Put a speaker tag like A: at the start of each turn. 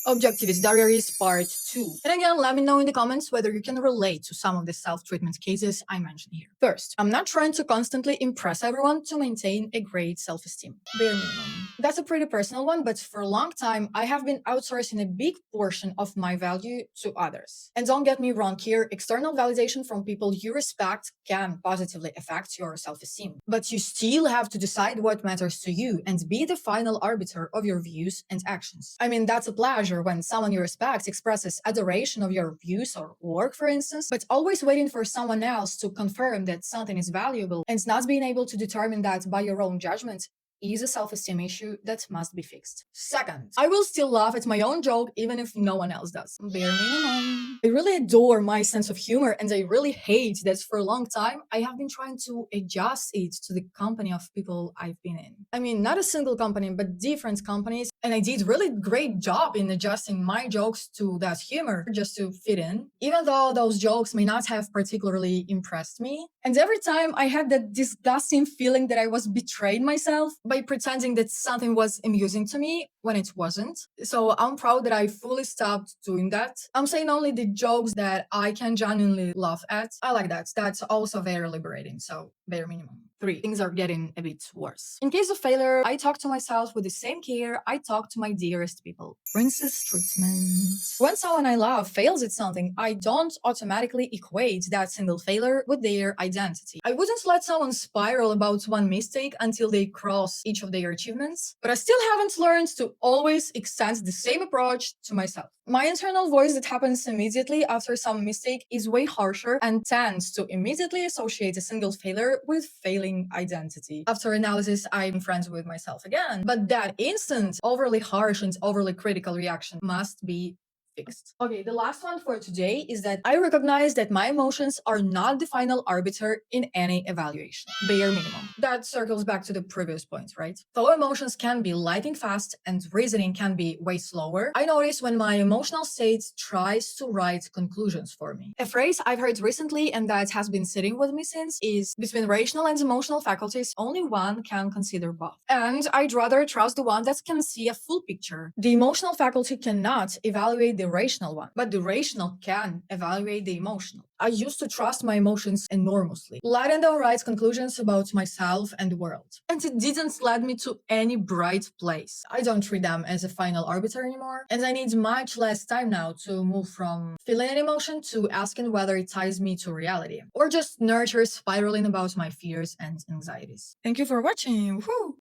A: Objectivist Dariaries Part 2. And again, let me know in the comments whether you can relate to some of the self-treatment cases I mentioned here. First, I'm not trying to constantly impress everyone to maintain a great self-esteem. Bare minimum. That's a pretty personal one, but for a long time, I have been outsourcing a big portion of my value to others. And don't get me wrong here, external validation from people you respect can positively affect your self-esteem. But you still have to decide what matters to you and be the final arbiter of your views and actions. I mean, that's a pleasure when someone you respect expresses adoration of your views or work, for instance, but always waiting for someone else to confirm that something is valuable and not being able to determine that by your own judgment is a self-esteem issue that must be fixed. Second, I will still laugh at my own joke even if no one else does. Bare minimum. I really adore my sense of humor and I really hate that for a long time I have been trying to adjust it to the company of people I've been in. I mean, not a single company, but different companies, and I did really great job in adjusting my jokes to that humor just to fit in, even though those jokes may not have particularly impressed me. And every time I had that disgusting feeling that I was betraying myself by pretending that something was amusing to me when it wasn't. So I'm proud that I fully stopped doing that. I'm saying only the jokes that I can genuinely laugh at. I like that. That's also very liberating. So bare minimum. 3. Things are getting a bit worse. In case of failure, I talk to myself with the same care I talk to my dearest people. Princess treatment. When someone I love fails at something, I don't automatically equate that single failure with their identity. I wouldn't let someone spiral about one mistake until they cross each of their achievements, but I still haven't learned to always extend the same approach to myself. My internal voice that happens immediately after some mistake is way harsher and tends to immediately associate a single failure with failing identity. After analysis, I'm friends with myself again. But that instant, overly harsh and overly critical reaction must be fixed. Okay, the last one for today is that I recognize that my emotions are not the final arbiter in any evaluation. Bare minimum. That circles back to the previous point, right? Though emotions can be lightning fast and reasoning can be way slower, I notice when my emotional state tries to write conclusions for me. A phrase I've heard recently and that has been sitting with me since is between rational and emotional faculties, only one can consider both. And I'd rather trust the one that can see a full picture. The emotional faculty cannot evaluate the rational one, but the rational can evaluate the emotional. I used to trust my emotions enormously, letting them write conclusions about myself and the world. And it didn't lead me to any bright place. I don't treat them as a final arbiter anymore, and I need much less time now to move from feeling an emotion to asking whether it ties me to reality, or just nurture spiraling about my fears and anxieties. Thank you for watching! Woo!